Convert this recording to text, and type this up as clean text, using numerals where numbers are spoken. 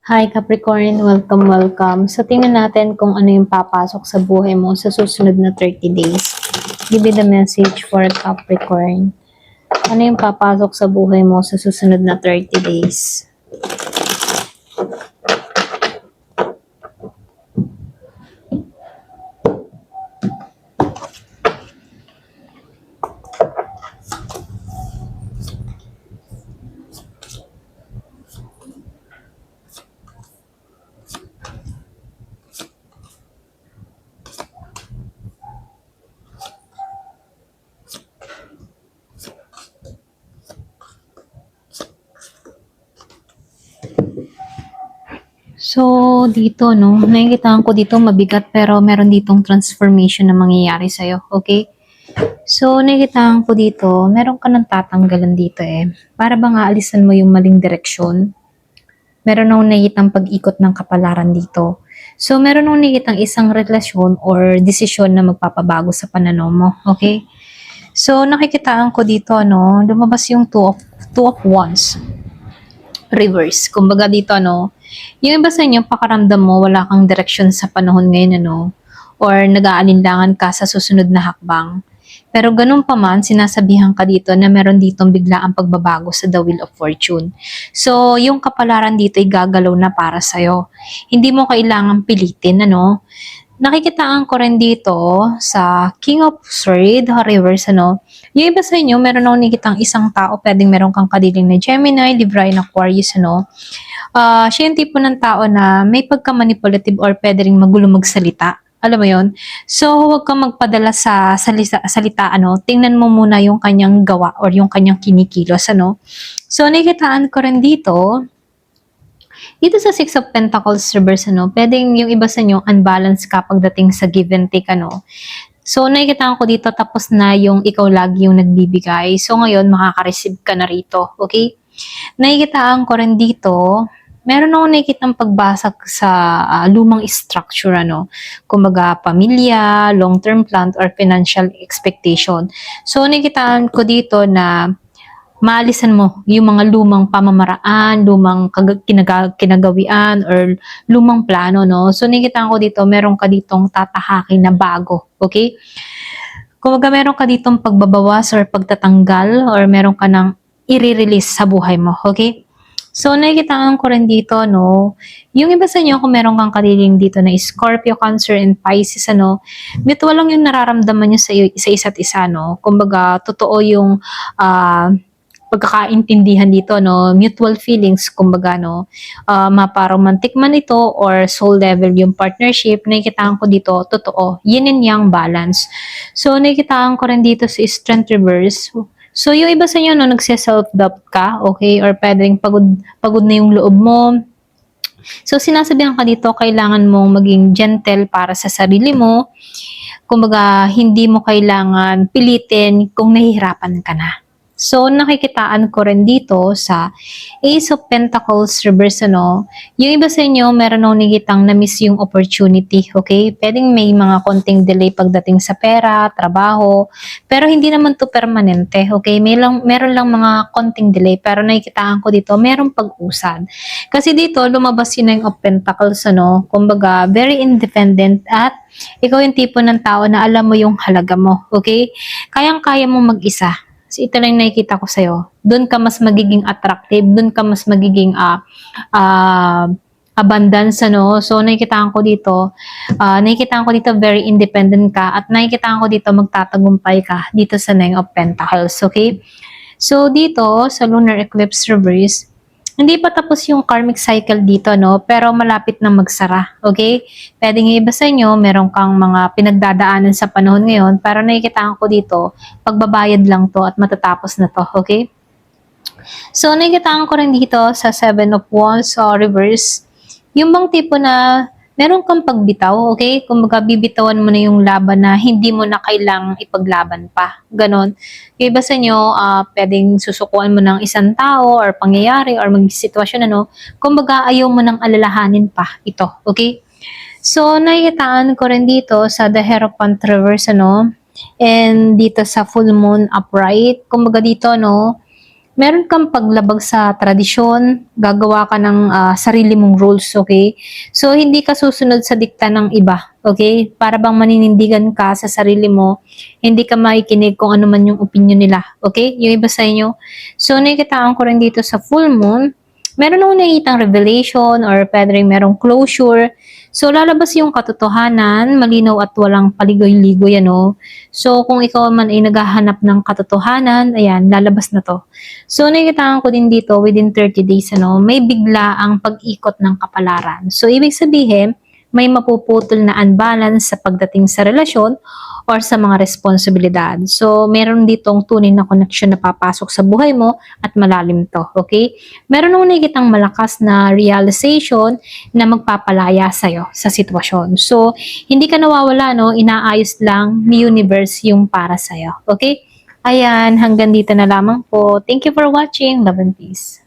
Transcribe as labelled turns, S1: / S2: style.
S1: Hi Capricorn, welcome. So tingnan natin kung ano yung papasok sa buhay mo sa susunod na 30 days. Give me the message for Capricorn. Ano yung papasok sa buhay mo sa susunod na 30 days? So, dito, no, nakikita ko dito mabigat pero meron ditong transformation na mangyayari sa'yo, okay? So, nakikita ko dito, meron ka ng tatanggalan dito eh. Para bang aalisan mo yung maling direksyon? Meron akong nakikitang pag-ikot ng kapalaran dito. So, meron akong nakikitang isang relasyon or desisyon na magpapabago sa pananaw mo, okay? So, nakikitaan ko dito, ano, lumabas yung two of wands. Reverse. Kumbaga dito, ano, yung iba sa inyo, pakaramdam mo, wala kang direksyon sa panahon ngayon, ano, or nag-aalinlangan ka sa susunod na hakbang. Pero ganun pa man, sinasabihan ka dito na meron ditong biglaang pagbabago sa the wheel of fortune. So, yung kapalaran dito ay gagalaw na para sa'yo. Hindi mo kailangang pilitin, ano. Nakikitaan ko rin dito sa King of Swords, reverse, ano. Yung iba sa inyo, meron akong nakikitang isang tao, pwedeng meron kang kadiling na Gemini, Libra, and Aquarius, ano. Siya yung tipo ng tao na may pagka-manipulative or pwede rin magulo magsalita. Alam mo yon. So, huwag kang magpadala sa salita, ano. Tingnan mo muna yung kanyang gawa or yung kanyang kinikilos, ano. So, nakikitaan ko rin dito sa Six of Pentacles reverse, ano, pwedeng yung iba sa inyo unbalanced ka pagdating sa give and take, ano. So, nakikita ko dito tapos na yung ikaw lagi yung nagbibigay. So, ngayon, makaka-receive ka na rito. Okay? Nakikitaan ko rin dito, meron akong nakikitang pagbasag sa lumang structure, ano. Kumbaga, pamilya, long-term plan, or financial expectation. So, nakikitaan ko dito na maalisan mo yung mga lumang pamamaraan, lumang kinagawian, or lumang plano, no? So, nakikita ko dito, meron ka ditong tatahakin na bago, okay? Kumbaga, meron ka ditong pagbabawas or pagtatanggal, or meron ka nang i-release sa buhay mo, okay? So, nakikita ko rin dito, no, yung iba sa inyo, kung meron kang kadiling dito na Scorpio, Cancer, and Pisces, ano, mutual lang yung nararamdaman nyo sa isa't isa, no? Kumbaga, totoo yung pagkakaintindihan dito, no, mutual feelings, kumbaga, no, maparomantic man ito or soul level yung partnership, nakikitaan ko dito, totoo, yin and yang balance. So, nakikitaan ko rin dito sa strength reverse. So, yung iba sa inyo, no, nagse-self-doubt ka, okay, or pwedeng pagod na yung loob mo. So, sinasabihan ka dito, kailangan mong maging gentle para sa sarili mo. Kumbaga, hindi mo kailangan pilitin kung nahihirapan ka na. So, nakikitaan ko rin dito sa Ace of Pentacles reverse, ano, yung iba sa inyo, meron akong nakikitang na-miss yung opportunity, okay? Pwedeng may mga konting delay pagdating sa pera, trabaho, pero hindi naman to permanente, okay? Meron lang mga konting delay, pero nakikitaan ko dito, meron pag-usad. Kasi dito, lumabas yun yung of Pentacles, ano, kumbaga, very independent at ikaw yung tipo ng tao na alam mo yung halaga mo, okay? Kayang-kaya mo mag-isa. So, ito lang nakikita ko sa'yo. Doon ka mas magiging attractive, doon ka mas magiging abundance, ano. So, nakikitaan ko dito, very independent ka, at nakikitaan ko dito magtatagumpay ka dito sa Nine of Pentacles, okay? So, dito, sa Lunar Eclipse Reverse, hindi pa tapos yung karmic cycle dito, no? Pero malapit na magsara, okay? Pwede nga iba sa inyo, meron kang mga pinagdadaanan sa panahon ngayon, pero nakikita ko dito, pagbabayad lang to at matatapos na to, okay? So, nakikita ko rin dito sa Seven of Wands reverse, yung bang tipo na meron kang pagbitaw, okay? Kumbaga, bibitawan mo na yung laban na hindi mo na kailangang ipaglaban pa. Ganon. Yung iba sa inyo, pwedeng susukuan mo ng isang tao or pangyayari or mag-sitwasyon, ano. Kumbaga, ayaw mo nang alalahanin pa ito, okay? So, nakikitaan ko rin dito sa The Hierophant Reverse, ano, and dito sa Full Moon Upright. Kumbaga dito, no, meron kang paglabag sa tradisyon, gagawa ka ng sarili mong rules, okay? So, hindi ka susunod sa dikta ng iba, okay? Para bang maninindigan ka sa sarili mo, hindi ka makikinig kung ano man yung opinion nila, okay? Yung iba sa inyo. So, nakikitaan ko rin dito sa full moon, meron akong nakikitang revelation or pwede rin merong closure. So, lalabas yung katotohanan, malinaw at walang paligoy-ligoy, ano? So, kung ikaw man ay naghahanap ng katotohanan, ayan, lalabas na to. So, nakikitaan ko din dito, within 30 days, ano, may bigla ang pag-ikot ng kapalaran. So, ibig sabihin, may mapuputol na unbalance sa pagdating sa relasyon or sa mga responsibilidad. So, meron ditong tunay na connection na papasok sa buhay mo at malalim to, okay? Meron nung nakikitang malakas na realization na magpapalaya sa'yo sa sitwasyon. So, hindi ka nawawala, no? Inaayos lang ni universe yung para sa'yo, okay? Ayan, hanggang dito na lamang po. Thank you for watching. Love and peace.